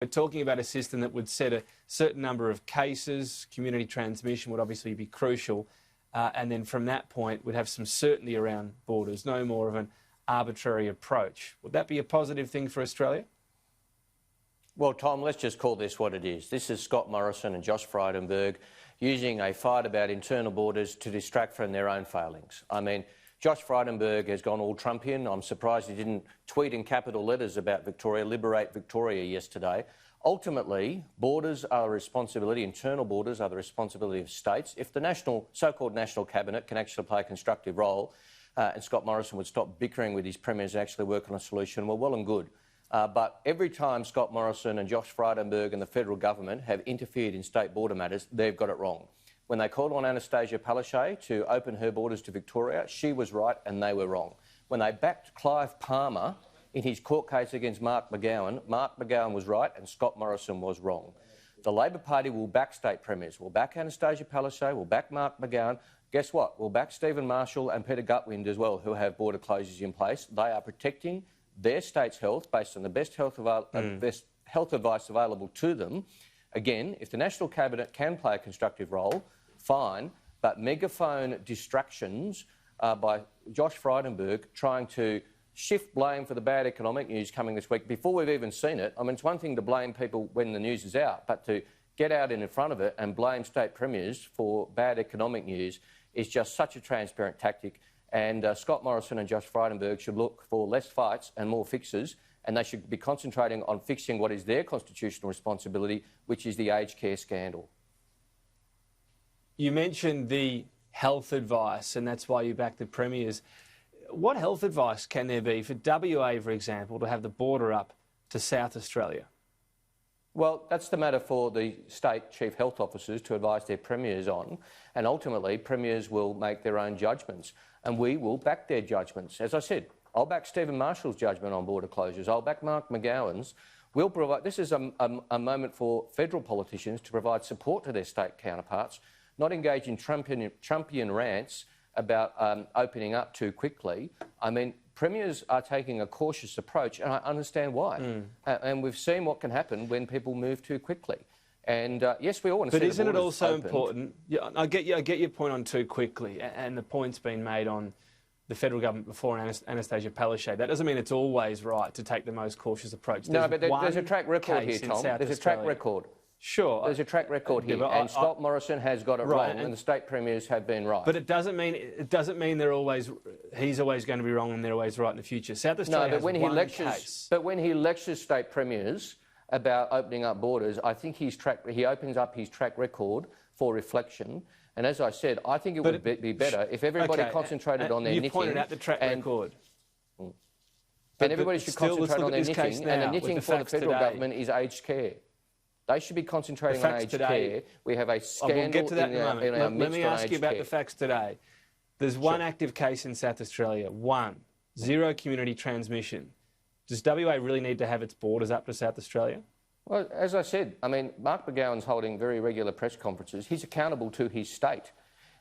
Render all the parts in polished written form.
We're talking about a system that would set a certain number of cases. Community transmission would obviously be crucial. And then from that point, we'd have some certainty around borders, no more of an arbitrary approach. Would that be a positive thing for Australia? Well, Tom, let's just call this what it is. This is Scott Morrison and Josh Frydenberg using a fight about internal borders to distract from their own failings. I mean, Josh Frydenberg has gone all Trumpian. I'm surprised he didn't tweet in capital letters about Victoria, liberate Victoria yesterday. Ultimately, borders are a responsibility, internal borders are the responsibility of states. If the so-called national cabinet can actually play a constructive role and Scott Morrison would stop bickering with his premiers and actually work on a solution, well and good. But every time Scott Morrison and Josh Frydenberg and the federal government have interfered in state border matters, they've got it wrong. When they called on Anastasia Palaszczuk to open her borders to Victoria, she was right and they were wrong. When they backed Clive Palmer in his court case against Mark McGowan was right and Scott Morrison was wrong. The Labor Party will back state premiers. We'll back Anastasia Palaszczuk, we'll back Mark McGowan. Guess what? We'll back Stephen Marshall and Peter Gutwind as well, who have border closures in place. They are protecting their state's health based on the best health advice available to them. Again, if the National Cabinet can play a constructive role, fine, but megaphone distractions by Josh Frydenberg trying to shift blame for the bad economic news coming this week before we've even seen it. I mean, it's one thing to blame people when the news is out, but to get out in front of it and blame state premiers for bad economic news is just such a transparent tactic. And Scott Morrison and Josh Frydenberg should look for less fights and more fixes, and they should be concentrating on fixing what is their constitutional responsibility, which is the aged care scandal. You mentioned the health advice, and that's why you back the premiers. What health advice can there be for WA, for example, to have the border up to South Australia? Well, that's the matter for the state chief health officers to advise their premiers on, and ultimately premiers will make their own judgments, and we will back their judgments. As I said, I'll back Stephen Marshall's judgment on border closures. I'll back Mark McGowan's. We'll provide. This is a moment for federal politicians to provide support to their state counterparts, not engage in Trumpian rants about opening up too quickly. I mean, premiers are taking a cautious approach, and I understand why. And we've seen what can happen when people move too quickly. And yes, we all want to see the borders But isn't it also opened. important? Yeah, I get your point on too quickly, and the point's been made on the federal government before Anastasia Palaszczuk. That doesn't mean it's always right to take the most cautious approach. No, but there's a track record here, Tom. There's a track record. Sure. There's a track record here, and Scott Morrison has got it wrong, and the state premiers have been right. But it doesn't mean he's always going to be wrong and they're always right in the future. South Australia has one case. But when he lectures state premiers about opening up borders, I think he opens up his track record for reflection. And as I said, I think it would be better if everybody concentrated on their knitting. You pointed out the track record. And everybody should concentrate on their knitting, and the knitting for the federal government is aged care. They should be concentrating on aged care. We have a scandal we'll get to that in a moment. Let me ask you about care. the facts today. There's one active case in South Australia. Zero community transmission. Does WA really need to have its borders up to South Australia? Well, as I said, I mean, Mark McGowan's holding very regular press conferences. He's accountable to his state,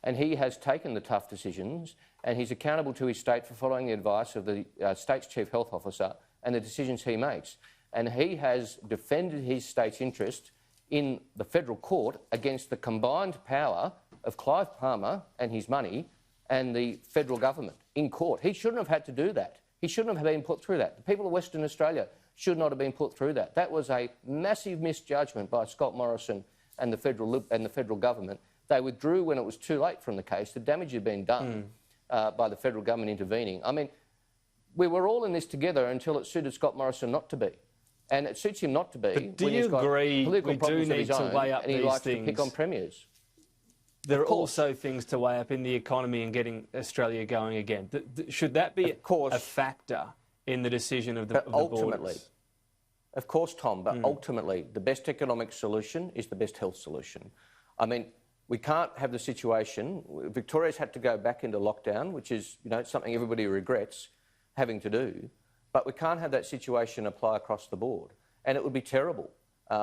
and he has taken the tough decisions, and he's accountable to his state for following the advice of the state's chief health officer and the decisions he makes. And he has defended his state's interest in the federal court against the combined power of Clive Palmer and his money and the federal government in court. He shouldn't have had to do that. He shouldn't have been put through that. The people of Western Australia should not have been put through that. That was a massive misjudgment by Scott Morrison and the federal government. They withdrew when it was too late from the case. The damage had been done by the federal government intervening. I mean, we were all in this together until it suited Scott Morrison not to be. And it suits him not to be when he's got political problems of his own and he likes to pick on premiers. There are also things to weigh up in the economy and getting Australia going again. Should that be a factor in the decision of the borders? Of course, Tom, but ultimately the best economic solution is the best health solution. I mean, we can't have the situation. Victoria's had to go back into lockdown, which is something everybody regrets having to do. But we can't have that situation apply across the board. And it would be terrible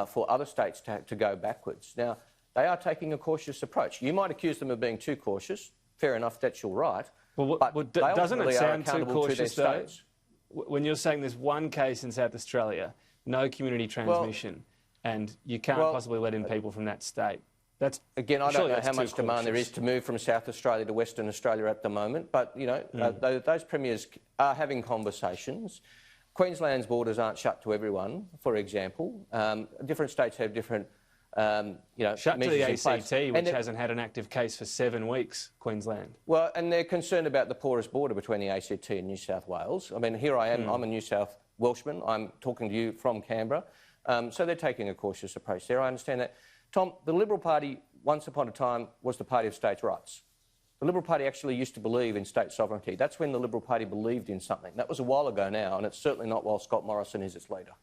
for other states to go backwards. Now, they are taking a cautious approach. You might accuse them of being too cautious. Fair enough, that's your right. But doesn't it sound too cautious, though? When you're saying there's one case in South Australia no community transmission, and you can't possibly let in people from that state. Again, I don't know how much demand there is to move from South Australia to Western Australia at the moment, but, you know, those premiers are having conversations. Queensland's borders aren't shut to everyone, for example. Different states have different, you know, shut to the ACT, which and hasn't had an active case for 7 weeks, Queensland. Well, and they're concerned about the porous border between the ACT and New South Wales. I mean, here I am, I'm a New South Welshman, I'm talking to you from Canberra, so they're taking a cautious approach there, I understand that. Tom, the Liberal Party, once upon a time, was the party of states' rights. The Liberal Party actually used to believe in state sovereignty. That's when the Liberal Party believed in something. That was a while ago now, and it's certainly not while Scott Morrison is its leader.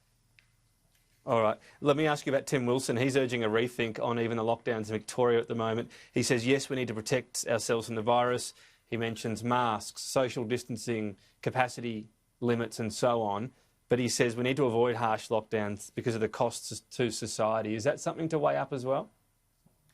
All right. Let me ask you about Tim Wilson. He's urging a rethink on even the lockdowns in Victoria at the moment. He says, yes, we need to protect ourselves from the virus. He mentions masks, social distancing, capacity limits and so on. But he says we need to avoid harsh lockdowns because of the costs to society. Is that something to weigh up as well?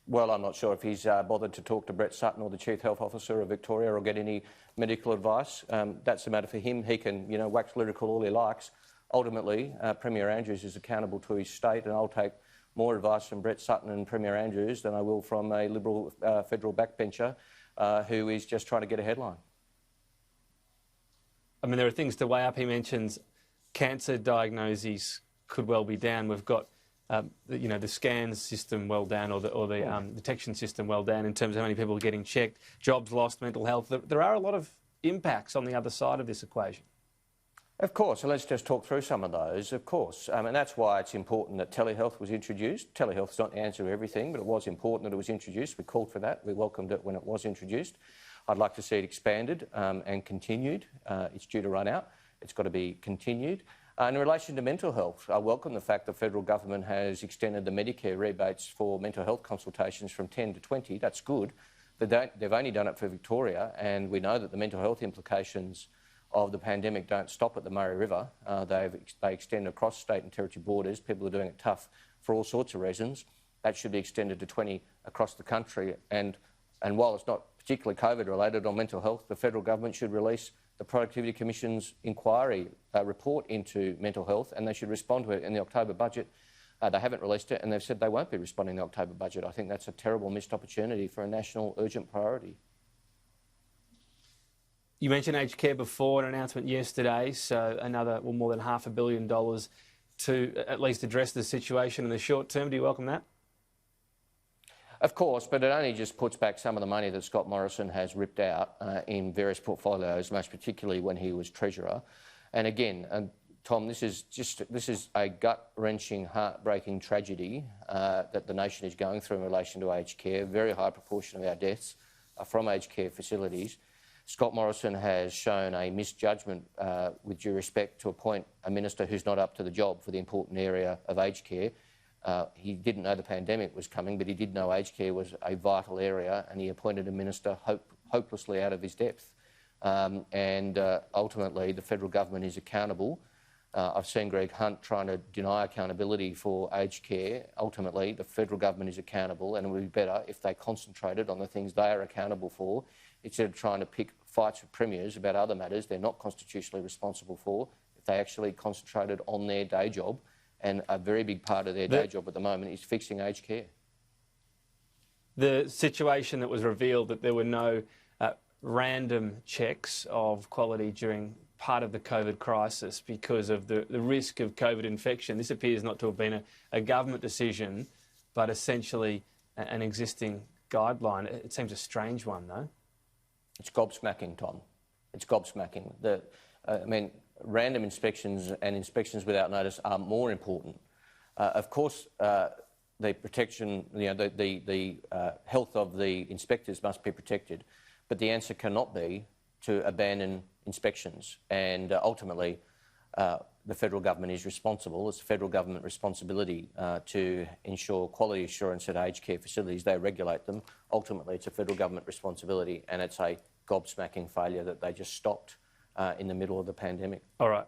Well, I'm not sure if he's bothered to talk to Brett Sutton or the Chief Health Officer of Victoria or get any medical advice. That's a matter for him. He can, you know, wax lyrical all he likes. Ultimately, Premier Andrews is accountable to his state, and I'll take more advice from Brett Sutton and Premier Andrews than I will from a Liberal federal backbencher who is just trying to get a headline. I mean, there are things to weigh up. He mentions cancer diagnoses could well be down. We've got, you know, the scans system well down, or the detection system well down in terms of how many people are getting checked, jobs lost, mental health. There are a lot of impacts on the other side of this equation. Of course, and let's just talk through some of those, of course. And that's why it's important that telehealth was introduced. Telehealth's not the answer to everything, but it was important that it was introduced. We called for that. We welcomed it when it was introduced. I'd like to see it expanded and continued. It's due to run out. It's got to be continued. In relation to mental health, I welcome the fact the federal government has extended the Medicare rebates for mental health consultations from 10 to 20. That's good. But they've only done it for Victoria, and we know that the mental health implications of the pandemic don't stop at the Murray River. They extend across state and territory borders. People are doing it tough for all sorts of reasons. That should be extended to 20 across the country. And while it's not particularly COVID related on mental health, the federal government should release the Productivity Commission's inquiry report into mental health, and they should respond to it in the October budget. They haven't released it, and they've said they won't be responding in the October budget. I think that's a terrible missed opportunity for a national urgent priority. You mentioned aged care before, an announcement yesterday, so another, well, more than $500 million to at least address the situation in the short term. Do you welcome that? Of course, but it only just puts back some of the money that Scott Morrison has ripped out in various portfolios, most particularly when he was Treasurer. And again, Tom, this is a gut-wrenching, heartbreaking tragedy that the nation is going through in relation to aged care. A very high proportion of our deaths are from aged care facilities. Scott Morrison has shown a misjudgment, with due respect, to appoint a minister who's not up to the job for the important area of aged care. He didn't know the pandemic was coming, but he did know aged care was a vital area, and he appointed a minister hopelessly out of his depth. Ultimately, the federal government is accountable. I've seen Greg Hunt trying to deny accountability for aged care. Ultimately, the federal government is accountable, and it would be better if they concentrated on the things they are accountable for, instead of trying to pick fights with premiers about other matters they're not constitutionally responsible for. If they actually concentrated on their day job, and a very big part of their day job at the moment is fixing aged care. The situation that was revealed that there were no random checks of quality during part of the COVID crisis because of the risk of COVID infection. This appears not to have been a government decision, but essentially an existing guideline. It seems a strange one, though. It's gobsmacking, Tom. It's gobsmacking. I mean, random inspections and inspections without notice are more important. Of course, the protection, you know, the health of the inspectors must be protected, but the answer cannot be to abandon inspections. And ultimately, the federal government is responsible. It's the federal government responsibility to ensure quality assurance at aged care facilities. They regulate them. Ultimately, it's a federal government responsibility, and it's a gobsmacking failure that they just stopped in the middle of the pandemic. All right.